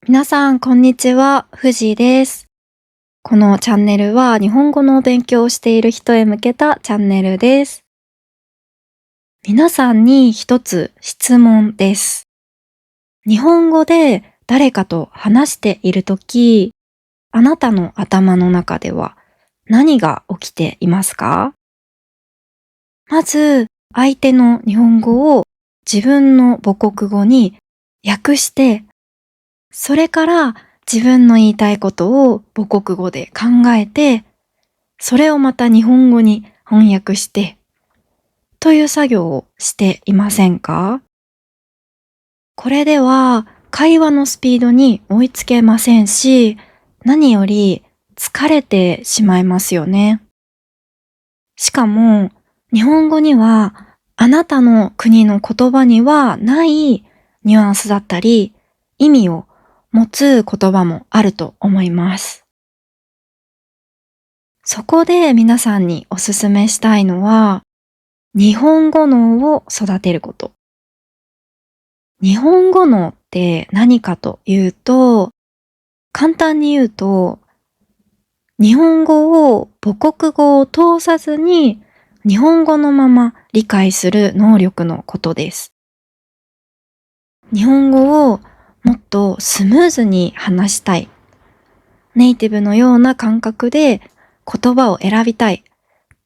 皆さん、こんにちは。藤井です。このチャンネルは日本語の勉強をしている人へ向けたチャンネルです。皆さんに一つ質問です。日本語で誰かと話しているとき、あなたの頭の中では何が起きていますか？まず、相手の日本語を自分の母国語に訳して、それから自分の言いたいことを母国語で考えて、それをまた日本語に翻訳してという作業をしていませんか？これでは会話のスピードに追いつけませんし、何より疲れてしまいますよね。しかも日本語にはあなたの国の言葉にはないニュアンスだったり意味を持つ言葉もあると思います。そこで皆さんにおすすめしたいのは、日本語脳を育てること。日本語脳って何かというと、簡単に言うと、日本語を母国語を通さずに日本語のまま理解する能力のことです。日本語をもっとスムーズに話したい。ネイティブのような感覚で言葉を選びたい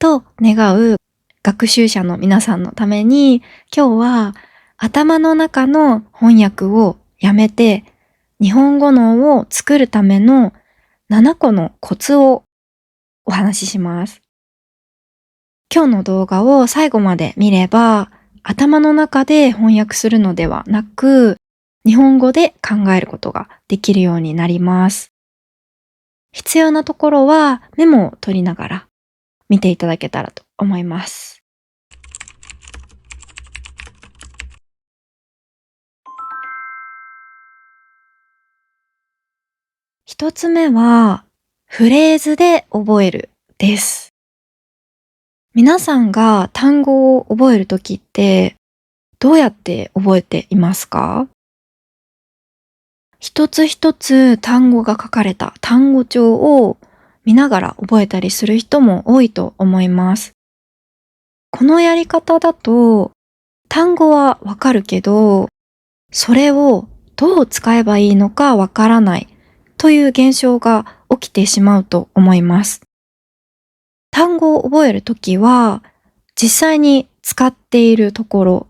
と願う学習者の皆さんのために、今日は頭の中の翻訳をやめて日本語脳を作るための7個のコツをお話しします。今日の動画を最後まで見れば、頭の中で翻訳するのではなく、日本語で考えることができるようになります。必要なところはメモを取りながら見ていただけたらと思います。一つ目は、フレーズで覚えるです。皆さんが単語を覚えるときってどうやって覚えていますか？一つ一つ単語が書かれた単語帳を見ながら覚えたりする人も多いと思います。このやり方だと単語はわかるけど、それをどう使えばいいのかわからないという現象が起きてしまうと思います。単語を覚えるときは、実際に使っているところ、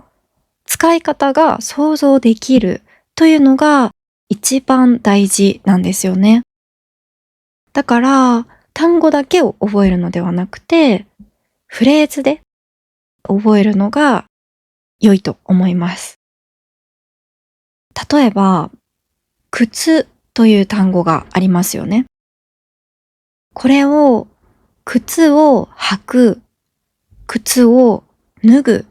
使い方が想像できるというのが一番大事なんですよね。だから、単語だけを覚えるのではなくて、フレーズで覚えるのが良いと思います。例えば、靴という単語がありますよね。これを、靴を履く、靴を脱ぐ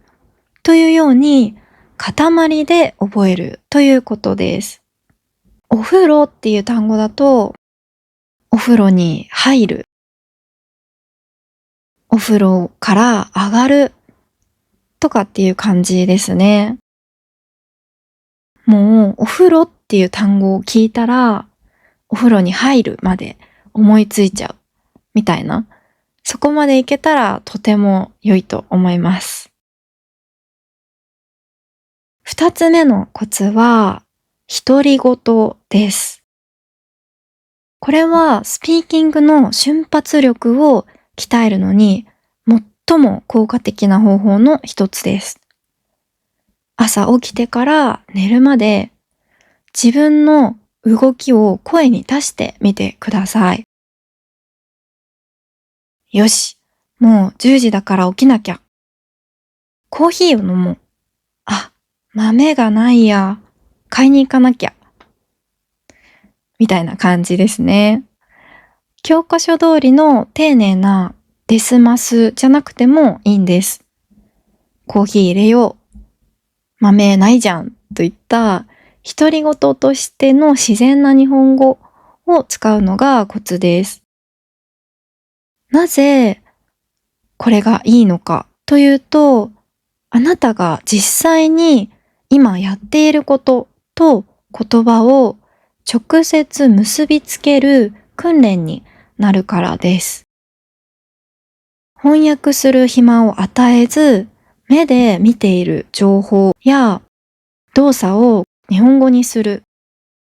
というように塊で覚えるということです。お風呂っていう単語だと、お風呂に入る、お風呂から上がるとかっていう感じですね。もうお風呂っていう単語を聞いたら、お風呂に入るまで思いついちゃうみたいな。そこまでいけたらとても良いと思います。二つ目のコツは、独り言です。これはスピーキングの瞬発力を鍛えるのに最も効果的な方法の一つです。朝起きてから寝るまで自分の動きを声に出してみてください。よし、もう10時だから起きなきゃ。コーヒーを飲もう。あ、豆がないや。買いに行かなきゃ。みたいな感じですね。教科書通りの丁寧なデスマスじゃなくてもいいんです。コーヒー入れよう。豆ないじゃん。といった独り言としての自然な日本語を使うのがコツです。なぜこれがいいのかというと、あなたが実際に今やっていることと言葉を直接結びつける訓練になるからです。翻訳する暇を与えず、目で見ている情報や動作を日本語にする。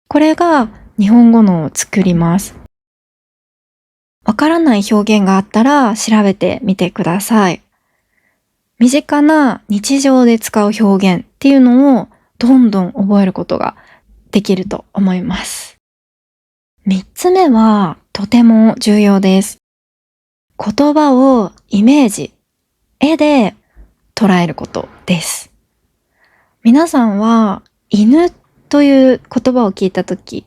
これが日本語脳を作ります。わからない表現があったら調べてみてください。身近な日常で使う表現っていうのをどんどん覚えることができると思います。3つ目はとても重要です。言葉をイメージ、絵で捉えることです。皆さんは犬という言葉を聞いたとき、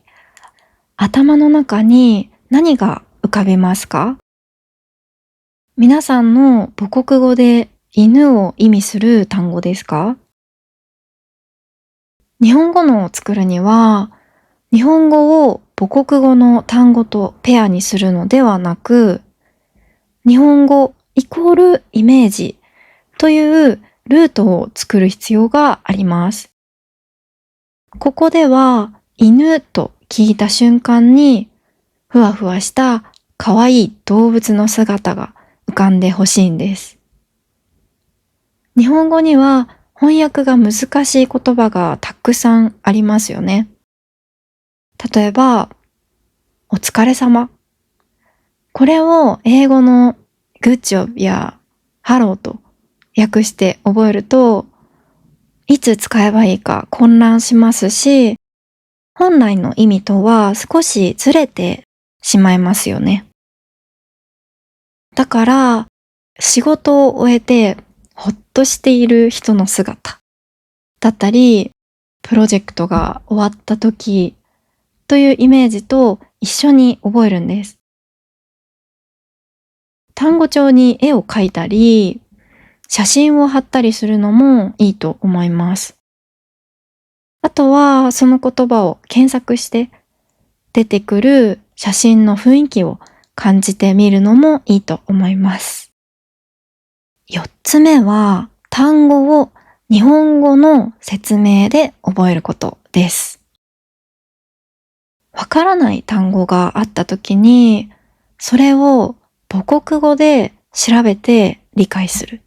頭の中に何が浮かびますか？皆さんの母国語で犬を意味する単語ですか？日本語のを作るには、日本語を母国語の単語とペアにするのではなく、日本語イコールイメージというルートを作る必要があります。ここでは犬と聞いた瞬間にふわふわした可愛い動物の姿が浮かんでほしいんです。日本語には翻訳が難しい言葉がたくさんありますよね。例えば、お疲れ様。これを英語の Good job や Hello と訳して覚えると、いつ使えばいいか混乱しますし、本来の意味とは少しずれてしまいますよね。だから、仕事を終えてほっとしている人の姿だったり、プロジェクトが終わった時というイメージと一緒に覚えるんです。単語帳に絵を描いたり、写真を貼ったりするのもいいと思います。あとはその言葉を検索して出てくる写真の雰囲気を感じてみるのもいいと思います。4つ目は単語を日本語の説明で覚えることです。わからない単語があった時に、それを母国語で調べて理解する。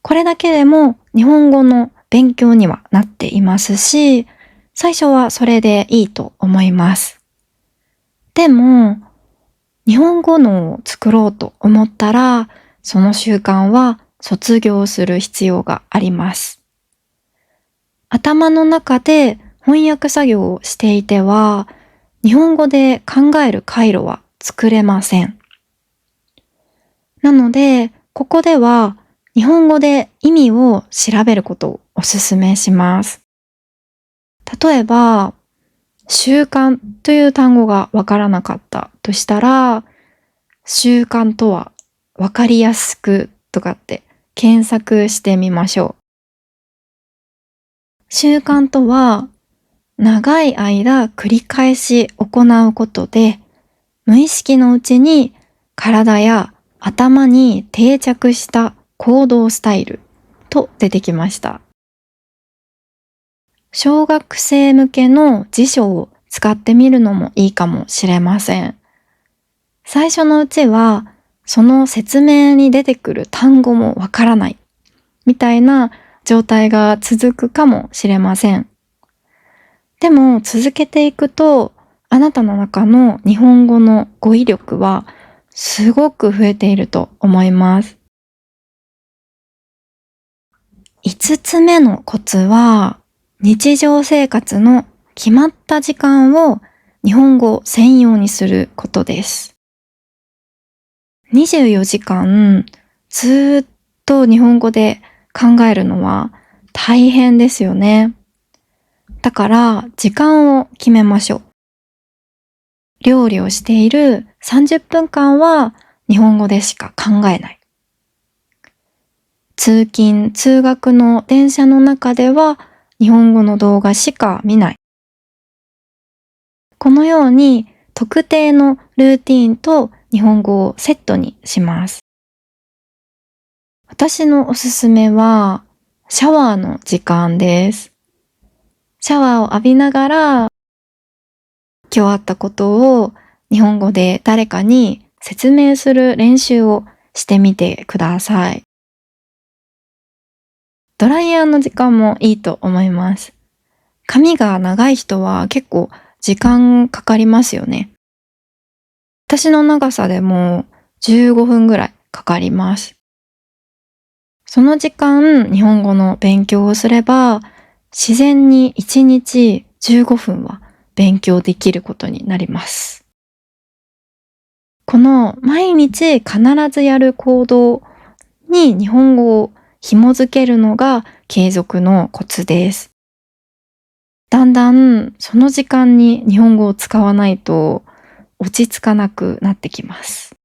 これだけでも日本語の勉強にはなっていますし、最初はそれでいいと思います。でも、日本語のを作ろうと思ったら、その習慣は卒業する必要があります。頭の中で翻訳作業をしていては、日本語で考える回路は作れません。なので、ここでは日本語で意味を調べることをお勧めします。例えば、習慣という単語がわからなかったとしたら、習慣とはわかりやすくとかって検索してみましょう。習慣とは、長い間繰り返し行うことで、無意識のうちに体や頭に定着した行動スタイルと出てきました。小学生向けの辞書を使ってみるのもいいかもしれません。最初のうちは、その説明に出てくる単語もわからないみたいな状態が続くかもしれません。でも続けていくと、あなたの中の日本語の語彙力はすごく増えていると思います。5つ目のコツは、日常生活の決まった時間を日本語専用にすることです。24時間ずっと日本語で考えるのは大変ですよね。だから時間を決めましょう。料理をしている30分間は日本語でしか考えない。通勤・通学の電車の中では日本語の動画しか見ない。このように特定のルーティーンと日本語をセットにします。私のおすすめはシャワーの時間です。シャワーを浴びながら今日あったことを日本語で誰かに説明する練習をしてみてください。ドライヤーの時間もいいと思います。髪が長い人は結構時間かかりますよね。私の長さでも15分ぐらいかかります。その時間、日本語の勉強をすれば、自然に1日15分は勉強できることになります。この毎日必ずやる行動に日本語を紐づけるのが継続のコツです。だんだんその時間に日本語を使わないと落ち着かなくなってきます。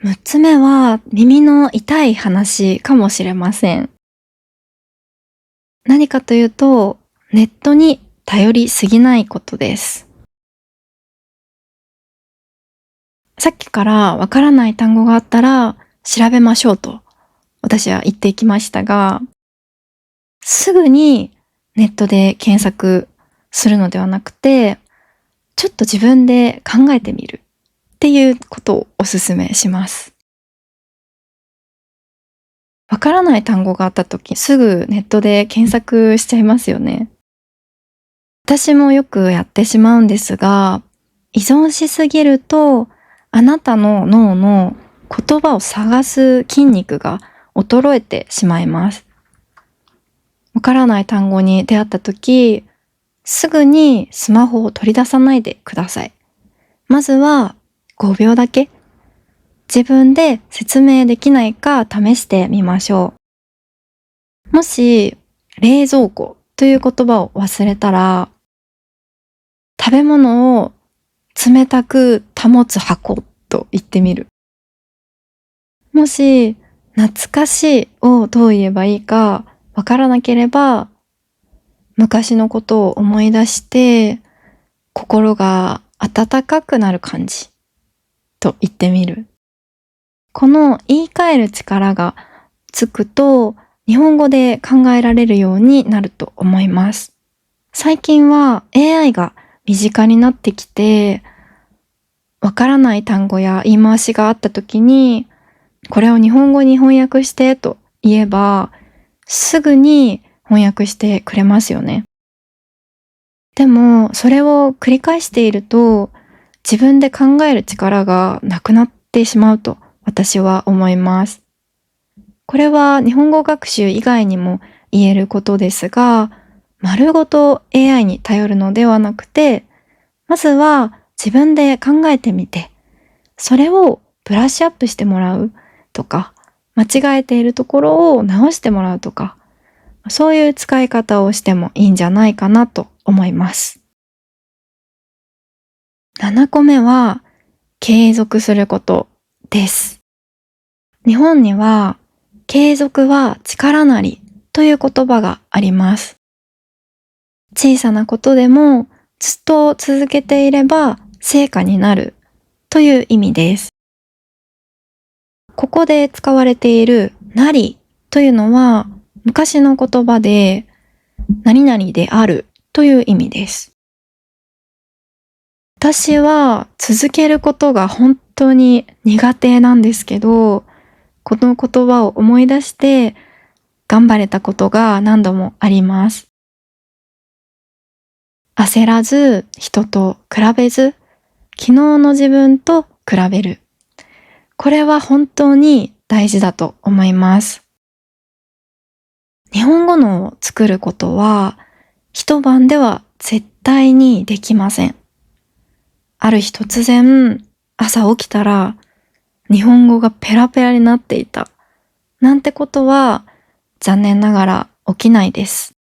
6つ目は耳の痛い話かもしれません。何かというと、ネットに頼りすぎないことです。さっきからわからない単語があったら調べましょうと私は言っていきましたが、すぐにネットで検索するのではなくて、ちょっと自分で考えてみるっていうことをお勧めします。わからない単語があった時、すぐネットで検索しちゃいますよね。私もよくやってしまうんですが、依存しすぎると、あなたの脳の言葉を探す筋肉が衰えてしまいます。わからない単語に出会った時、すぐにスマホを取り出さないでください。まずは5秒だけ自分で説明できないか試してみましょう。もし冷蔵庫という言葉を忘れたら、食べ物を冷たく保つ箱と言ってみる。もし懐かしいをどう言えばいいかわからなければ、昔のことを思い出して心が温かくなる感じと言ってみる。この言い換える力がつくと日本語で考えられるようになると思います。最近は AI が身近になってきて、わからない単語や言い回しがあった時に、これを日本語に翻訳してと言えば、すぐに翻訳してくれますよね。でも、それを繰り返していると、自分で考える力がなくなってしまうと私は思います。これは日本語学習以外にも言えることですが、丸ごと AI に頼るのではなくて、まずは自分で考えてみて、それをブラッシュアップしてもらうとか、間違えているところを直してもらうとか、そういう使い方をしてもいいんじゃないかなと思います。7個目は、継続することです。日本には、継続は力なりという言葉があります。小さなことでもずっと続けていれば成果になるという意味です。ここで使われているなりというのは昔の言葉で何々であるという意味です。私は続けることが本当に苦手なんですけど、この言葉を思い出して頑張れたことが何度もあります。焦らず、人と比べず、昨日の自分と比べる。これは本当に大事だと思います。日本語のを作ることは一晩では絶対にできません。ある日突然朝起きたら日本語がペラペラになっていたなんてことは残念ながら起きないです。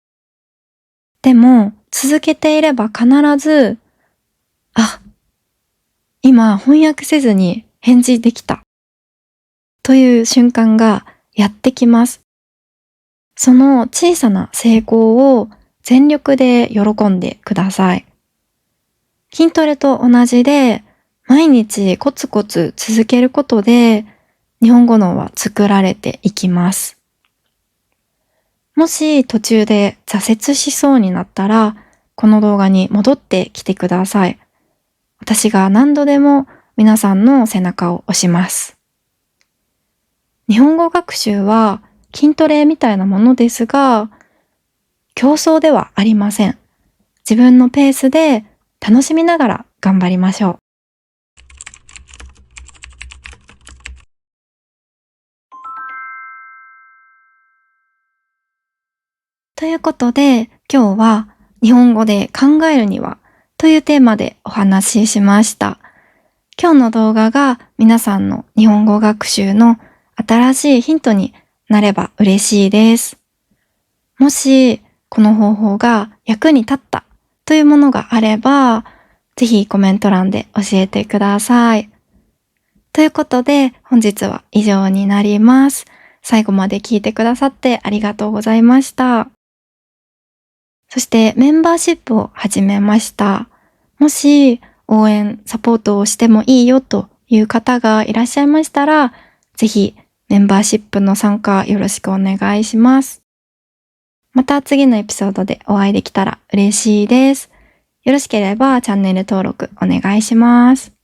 でも続けていれば必ず、あ、今翻訳せずに返事できたという瞬間がやってきます。その小さな成功を全力で喜んでください。筋トレと同じで毎日コツコツ続けることで日本語脳は作られていきます。もし途中で挫折しそうになったら、この動画に戻ってきてください。私が何度でも皆さんの背中を押します。日本語学習は筋トレみたいなものですが、競争ではありません。自分のペースで楽しみながら頑張りましょう。ということで、今日は日本語で考えるにはというテーマでお話ししました。今日の動画が皆さんの日本語学習の新しいヒントになれば嬉しいです。もしこの方法が役に立ったというものがあれば、ぜひコメント欄で教えてください。ということで本日は以上になります。最後まで聞いてくださってありがとうございました。そしてメンバーシップを始めました。もし応援、サポートをしてもいいよという方がいらっしゃいましたら、ぜひメンバーシップの参加よろしくお願いします。また次のエピソードでお会いできたら嬉しいです。よろしければチャンネル登録お願いします。